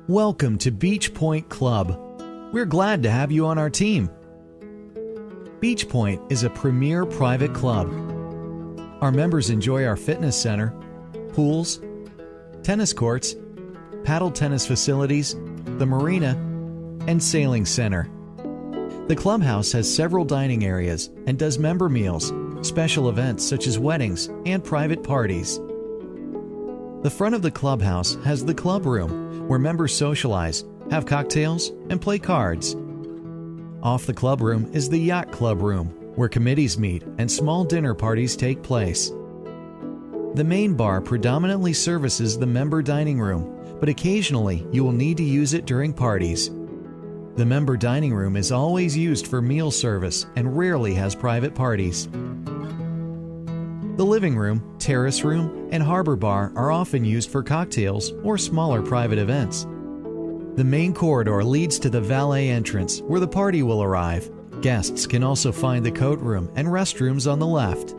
Welcome to Beach Point Club. We're glad to have you on our team. Beach Point is a premier private club. Our members enjoy our fitness center, pools, tennis courts, paddle tennis facilities, the marina, and sailing center. The clubhouse has several dining areas and does member meals, special events such as weddings, and private parties. The front of the clubhouse has the club room, where members socialize, have cocktails, and play cards. Off the club room is the yacht club room, where committees meet and small dinner parties take place. The main bar predominantly services the member dining room, but occasionally you will need to use it during parties. The member dining room is always used for meal service and rarely has private parties. The living room, terrace room, and harbor bar are often used for cocktails or smaller private events. The main corridor leads to the valet entrance where the party will arrive. Guests can also find the coat room and restrooms on the left.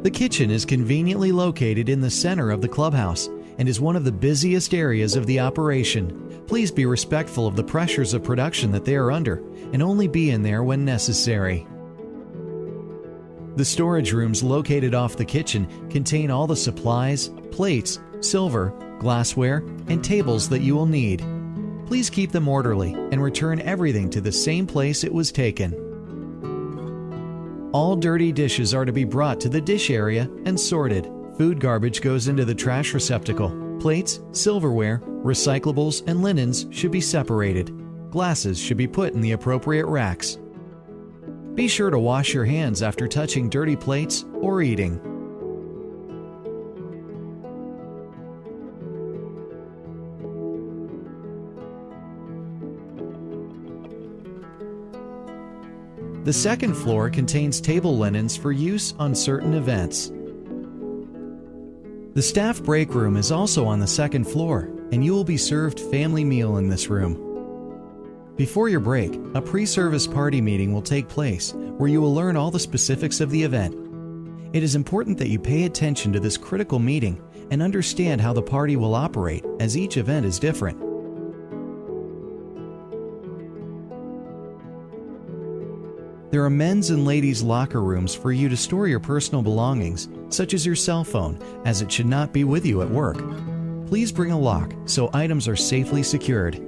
The kitchen is conveniently located in the center of the clubhouse and is one of the busiest areas of the operation. Please be respectful of the pressures of production that they are under and only be in there when necessary. The storage rooms located off the kitchen contain all the supplies, plates, silver, glassware, and tables that you will need. Please keep them orderly and return everything to the same place it was taken. All dirty dishes are to be brought to the dish area and sorted. Food garbage goes into the trash receptacle. Plates, silverware, recyclables, and linens should be separated. Glasses should be put in the appropriate racks. Be sure to wash your hands after touching dirty plates or eating. The second floor contains table linens for use on certain events. The staff break room is also on the second floor, and you will be served family meal in this room. Before your break, a pre-service party meeting will take place where you will learn all the specifics of the event. It is important that you pay attention to this critical meeting and understand how the party will operate, as each event is different. There are men's and ladies' locker rooms for you to store your personal belongings, such as your cell phone, as it should not be with you at work. Please bring a lock so items are safely secured.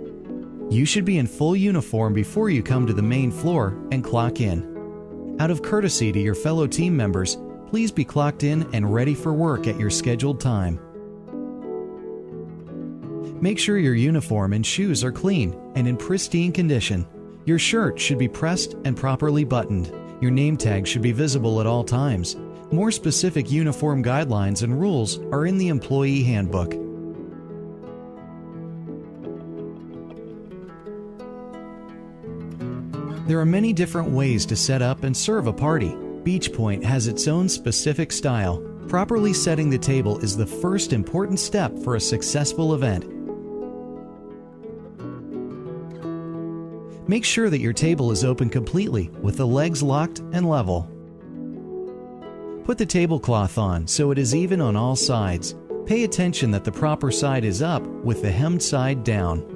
You should be in full uniform before you come to the main floor and clock in. Out of courtesy to your fellow team members, please be clocked in and ready for work at your scheduled time. Make sure your uniform and shoes are clean and in pristine condition. Your shirt should be pressed and properly buttoned. Your name tag should be visible at all times. More specific uniform guidelines and rules are in the employee handbook. There are many different ways to set up and serve a party. Beach Point has its own specific style. Properly setting the table is the first important step for a successful event. Make sure that your table is open completely with the legs locked and level. Put the tablecloth on so it is even on all sides. Pay attention that the proper side is up with the hemmed side down.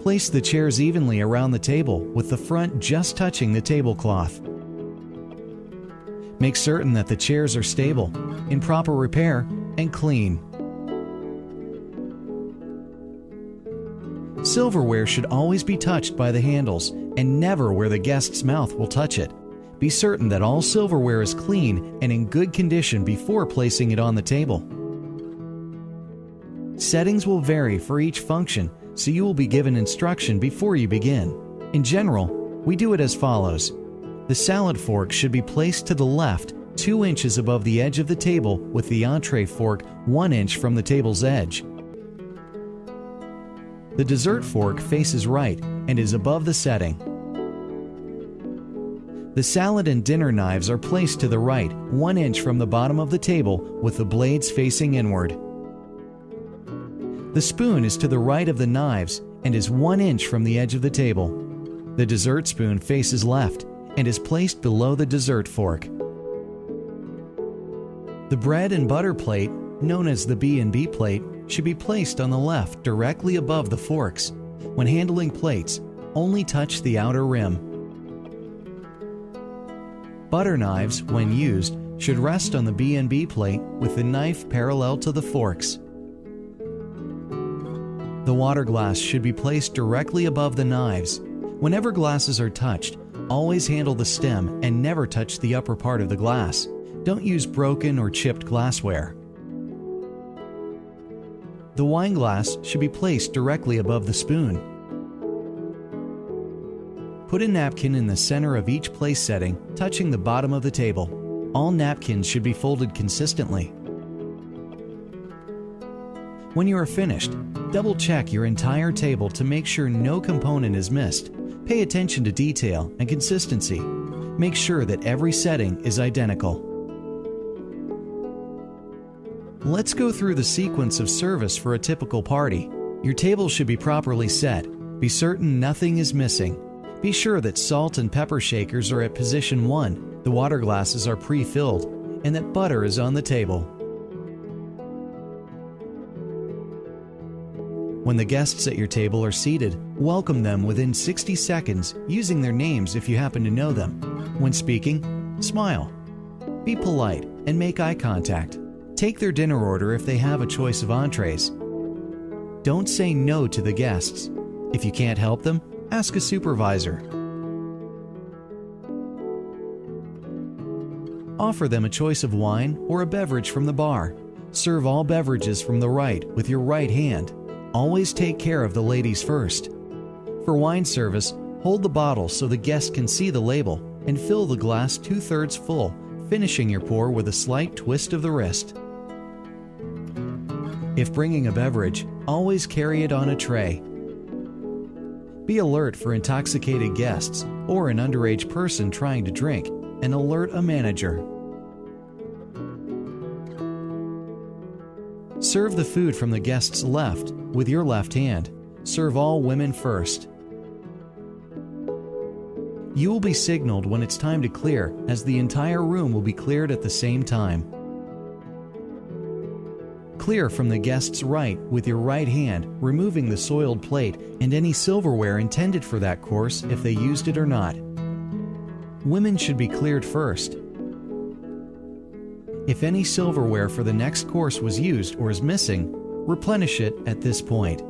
Place the chairs evenly around the table with the front just touching the tablecloth. Make certain that the chairs are stable, in proper repair, and clean. Silverware should always be touched by the handles and never where the guest's mouth will touch it. Be certain that all silverware is clean and in good condition before placing it on the table. Settings will vary for each function, so you will be given instruction before you begin. In general, we do it as follows. The salad fork should be placed to the left 2 inches above the edge of the table with the entree fork 1 inch from the table's edge. The dessert fork faces right and is above the setting. The salad and dinner knives are placed to the right 1 inch from the bottom of the table with the blades facing inward. The spoon is to the right of the knives and is 1 inch from the edge of the table. The dessert spoon faces left and is placed below the dessert fork. The bread and butter plate, known as the B&B plate, should be placed on the left directly above the forks. When handling plates, only touch the outer rim. Butter knives, when used, should rest on the B&B plate with the knife parallel to the forks. The water glass should be placed directly above the knives. Whenever glasses are touched, always handle the stem and never touch the upper part of the glass. Don't use broken or chipped glassware. The wine glass should be placed directly above the spoon. Put a napkin in the center of each place setting, touching the bottom of the table. All napkins should be folded consistently. When you are finished, double-check your entire table to make sure no component is missed. Pay attention to detail and consistency. Make sure that every setting is identical. Let's go through the sequence of service for a typical party. Your table should be properly set. Be certain nothing is missing. Be sure that salt and pepper shakers are at position 1, the water glasses are pre-filled, and that butter is on the table. When the guests at your table are seated, welcome them within 60 seconds using their names if you happen to know them. When speaking, smile. Be polite and make eye contact. Take their dinner order if they have a choice of entrees. Don't say no to the guests. If you can't help them, ask a supervisor. Offer them a choice of wine or a beverage from the bar. Serve all beverages from the right with your right hand. Always take care of the ladies first. For wine service, hold the bottle so the guest can see the label and fill the glass 2/3 full, finishing your pour with a slight twist of the wrist. If bringing a beverage, always carry it on a tray. Be alert for intoxicated guests or an underage person trying to drink, and alert a manager. Serve the food from the guest's left with your left hand. Serve all women first. You will be signaled when it's time to clear, as the entire room will be cleared at the same time. Clear from the guest's right with your right hand, removing the soiled plate and any silverware intended for that course if they used it or not. Women should be cleared first. If any silverware for the next course was used or is missing, replenish it at this point.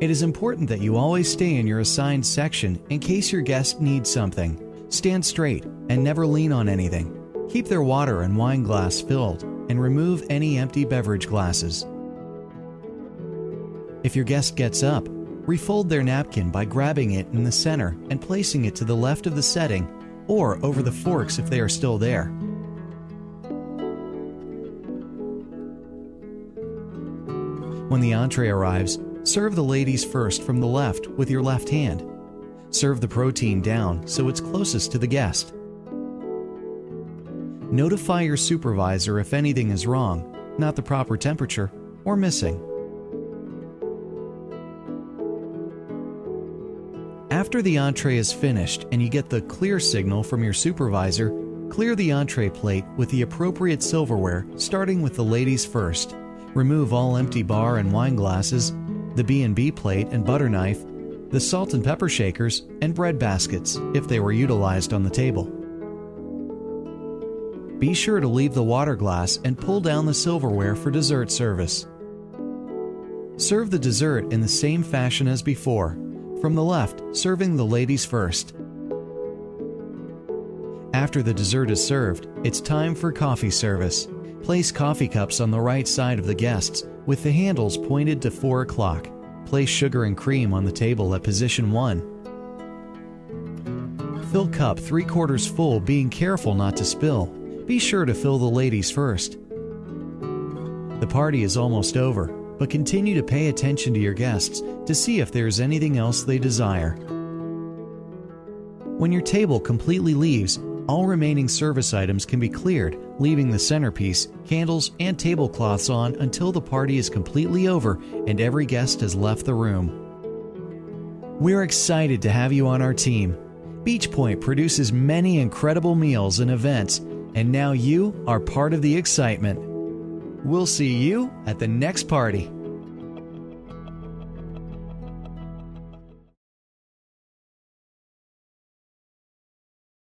It is important that you always stay in your assigned section in case your guest needs something. Stand straight and never lean on anything. Keep their water and wine glass filled and remove any empty beverage glasses. If your guest gets up, refold their napkin by grabbing it in the center and placing it to the left of the setting or over the forks if they are still there. When the entree arrives, serve the ladies first from the left with your left hand. Serve the protein down so it's closest to the guest. Notify your supervisor if anything is wrong, not the proper temperature, or missing. After the entree is finished and you get the clear signal from your supervisor, clear the entree plate with the appropriate silverware, starting with the ladies first. Remove all empty bar and wine glasses, the B&B plate and butter knife, the salt and pepper shakers, and bread baskets if they were utilized on the table. Be sure to leave the water glass and pull down the silverware for dessert service. Serve the dessert in the same fashion as before. From the left, serving the ladies first. After the dessert is served, it's time for coffee service. Place coffee cups on the right side of the guests with the handles pointed to 4 o'clock. Place sugar and cream on the table at position 1. Fill cup 3/4 full, being careful not to spill. Be sure to fill the ladies first. The party is almost over, but continue to pay attention to your guests to see if there is anything else they desire. When your table completely leaves, all remaining service items can be cleared, leaving the centerpiece, candles, and tablecloths on until the party is completely over and every guest has left the room. We're excited to have you on our team. Beach Point produces many incredible meals and events, And now you are part of the excitement. We'll see you at the next party.